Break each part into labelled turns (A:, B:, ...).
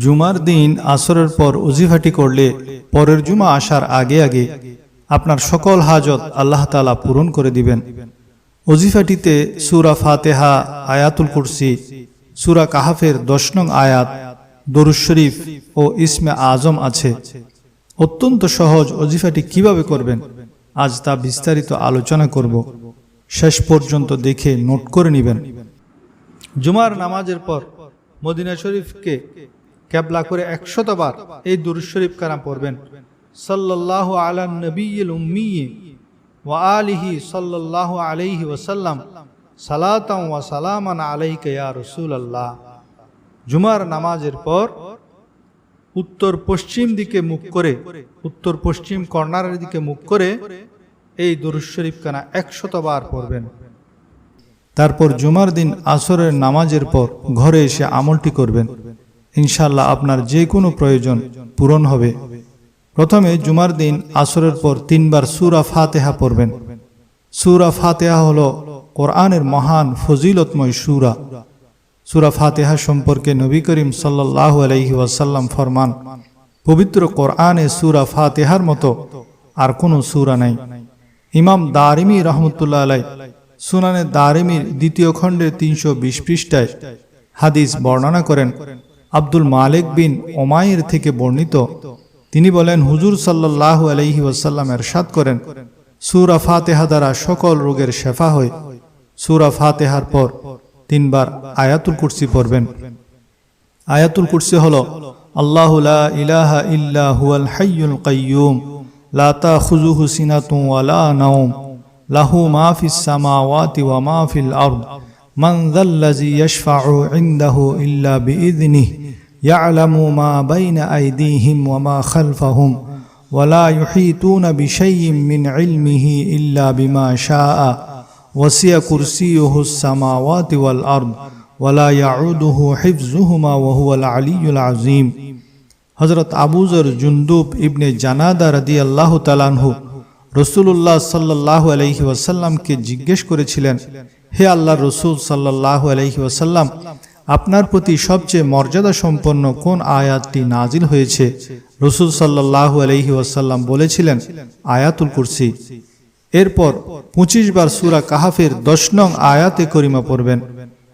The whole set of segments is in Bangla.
A: জুমার দিন আসরের পর ওজিফাটি করলে পরের জুমা আসার আগে আগে আপনার সকল হাজত আল্লাহ তাআলা পূরণ করে দিবেন। ওজিফাটিতে সূরা ফাতিহা, আয়াতুল কুরসি, সূরা কাহাফের 10 নং আয়াত, দরুদ শরীফ ও ইসমে আজম আছে। অত্যন্ত সহজ ওজিফাটি কিভাবে করবেন আজ তা বিস্তারিত আলোচনা করব। শেষ পর্যন্ত দেখে নোট করে নেবেন। জুমার নামাজের পর মদিনা শরীফকে কেবলা করে 100 বার এই দুরূদ শরীফ কালাম পড়বেন। সাল্লাল্লাহু আলা নবিয়্যিল উম্মি ওয়া আলিহি সাল্লাল্লাহু আলাইহি ওয়াসাল্লাম সালাতান ওয়া সালামান আলাইকা ইয়া রাসূলুল্লাহ। জুমার নামাজের পর উত্তর পশ্চিম দিকে মুখ করে, উত্তর পশ্চিম কর্নারের দিকে মুখ করে এই দুরূদ শরীফ কানা 100 বার পড়বেন। তারপর জুমার দিন আসরের নামাজের পর ঘরে এসে আমলটি করবেন। ইনশাআল্লাহ আপনার যে কোনো প্রয়োজন পূরণ হবে। প্রথমে জুমার দিন আসরের পর 3 বার সূরা ফাতিহা পড়বেন। সূরা ফাতিহা হলো কোরআনের মহান ফজিলতময় সূরা। সূরা ফাতিহা সম্পর্কে নবী করিম সাল্লাল্লাহু আলাইহি ওয়াসাল্লাম ফরমান, পবিত্র কোরআনে সূরা ফাতিহার মতো আর কোনো সূরা নাই। ইমাম দারিমি রহমতুল্লাহ আলাইহি সুনানে দারিমির 2য় খণ্ডের 320 পৃষ্ঠায় হাদিস বর্ণনা করেন। আব্দুল মালিক বিন ওমাইর থেকে বর্ণিত, তিনি বলেন, হুজুর সাল্লাল্লাহু আলাইহি ওয়াসাল্লাম ইরশাদ করেন, সূরা ফাতিহা দ্বারা সকল রোগের শেফা হয়। সূরা ফাতিহার পর 3 বার আয়াতুল কুরসি পড়বেন। আয়াতুল কুরসি হলো আল্লাহু লা ইলাহা ইল্লা হুয়াল হাইয়ুল কাইয়্যুম লা তাখুযুহু সিনাতুন ওয়া লা নাওম লাহু মা ফিস সামাওয়াতি ওয়া মা ফিল আরদ মান যাল্লাযী ইয়াশফা'ু ইনদাহু ইল্লা বিইযনিহি ইয়া'লামু মা বাইনা আইদিহিম ওয়া মা খালফাহুম ওয়া লা ইউহীতুনা বিশাইইন মিন ইলমিহি ইল্লা বিমা শাআ ওয়াসি'a কুরসিয়ুহুস সামাওয়াতি ওয়াল আরদ ওয়া লা ইয়াউদুহু হিফযুহুমা ওয়া হুয়াল আলিয়্যুল আযীম। হযরত আবু যর জুনদুব ইবনে জানাদা রাদিয়াল্লাহু তাআলা আনহু রাসূলুল্লাহ সাল্লাল্লাহু আলাইহি ওয়াসাল্লামকে জিজ্ঞেস করেছিলেন, হে আল্লাহর রাসূল সাল্লাল্লাহু আলাইহি ওয়াসাল্লাম, আপনার প্রতি সবচেয়ে মর্যাদা সম্পন্ন কোন আয়াতটি নাজিল হয়েছে? রাসূল সাল্লাল্লাহু আলাইহি ওয়াসাল্লাম বলেছিলেন, আয়াতুল কুরসি। এরপর 25 বার সূরা কাহাফের 10 নং আয়াতে করিমা পড়বেন।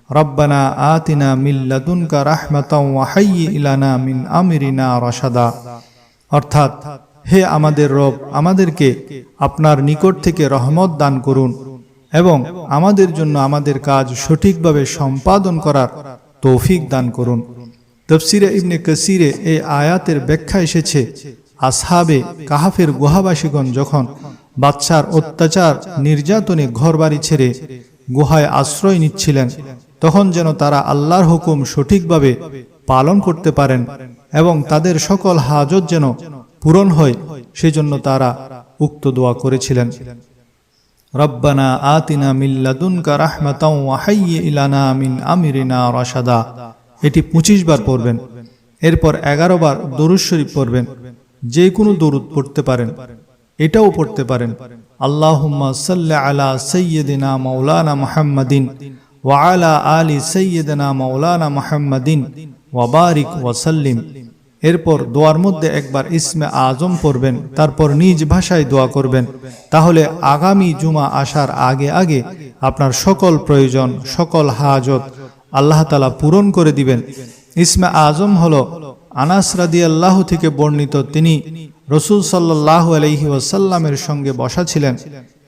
A: রব্বানা আতিনা মিন লাদুনকা রাহমাতাও ওয়া হায়্যি লানা মিন আমরিনা রাশাদা, অর্থাৎ, হে আমাদের রব, আমাদেরকে আপনার নিকট থেকে রহমত দান করুন এবং আমাদের জন্য আমাদের কাজ সঠিকভাবে সম্পাদন করার তৌফিক দান করুন। তাফসীরে ইবনে কাসিরে এই আয়াতের ব্যাখ্যা এসেছে, আসহাবে কাহাফের গুহাবাসীগণ যখন বাদশার অত্যাচার নির্যাতনে ঘরবাড়ি ছেড়ে গুহায় আশ্রয় নিচ্ছিলেন, তখন যেন তারা আল্লাহর হুকুম সঠিকভাবে পালন করতে পারেন এবং তাদের সকল হাজত যেন পূরণ হয়, সেজন্য তারা উক্ত দোয়া করেছিলেন। রব্বানা আতিনা মিন লাদুনকা রাহমাতাও ওয়া হায়্যি লানা মিন আমরিনা রাশাদা, এটি 25 বার পড়বেন। এরপর 11 বার দরুদ শরীফ পড়বেন। যে কোনো দরুদ পড়তে পারেন, এটাও পড়তে পারেন, আল্লাহুম্মা সাল্লি আলা সাইয়্যিদিনা মাওলানা মুহাম্মাদিন ওয়া আলা আলি সাইয়্যিদিনা মাওলানা মুহাম্মাদিন ওয়া বারিক ওয়া সাল্লিম। এরপর দোয়ার মধ্যে একবার ইসমে আজম পড়বেন, তারপর নিজ ভাষায় দোয়া করবেন। তাহলে আগামী জুমা আসার আগে আগে আপনার সকল প্রয়োজন, সকল হাজত আল্লাহ তাআলা পূরণ করে দিবেন। ইসমে আজম হলো আনাস রাদিয়াল্লাহু থেকে বর্ণিত, তিনি রাসূল সাল্লাল্লাহু আলাইহি ওয়াসাল্লামের সঙ্গে বসা ছিলেন।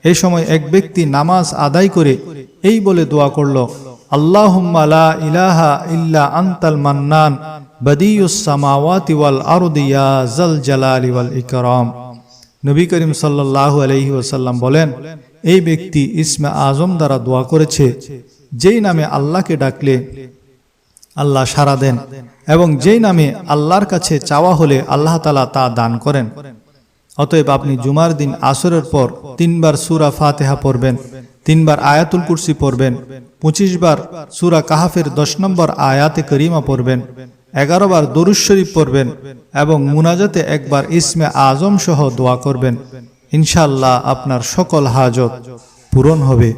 A: এই সময় এক ব্যক্তি নামাজ আদায় করে এই বলে দোয়া করল, আল্লাহুম্মা লা ইলাহা ইল্লা আনতাল মান্নান বাদিউস সামাওয়াতি ওয়াল আরদি ইয়া যাল জালালি ওয়াল ইকরাম। নবী করিম সাল্লাল্লাহু আলাইহি ওয়াসাল্লাম বলেন, এই ব্যক্তি ইসমে আজম দ্বারা দোয়া করেছে, যেই নামে আল্লাহকে ডাকলে আল্লাহ সাড়া দেন এবং যেই নামে আল্লাহর কাছে চাওয়া হলে আল্লাহ তাআলা তা দান করেন। অতএব আপনি জুমার দিন আসরের পর 3 বার সূরা ফাতিহা পড়বেন, 3 বার আয়াতুল কুরসি পড়বেন, 25 বার সূরা কাহাফের 10 নম্বর আয়াতে করিমা পড়বেন, 11 বার দরুদ শরীফ পড়বেন এবং মুনাজাতে একবার ইসমে আজম সহ দোয়া করবেন। ইনশাআল্লাহ আপনার সকল হাজত পূরণ হবে।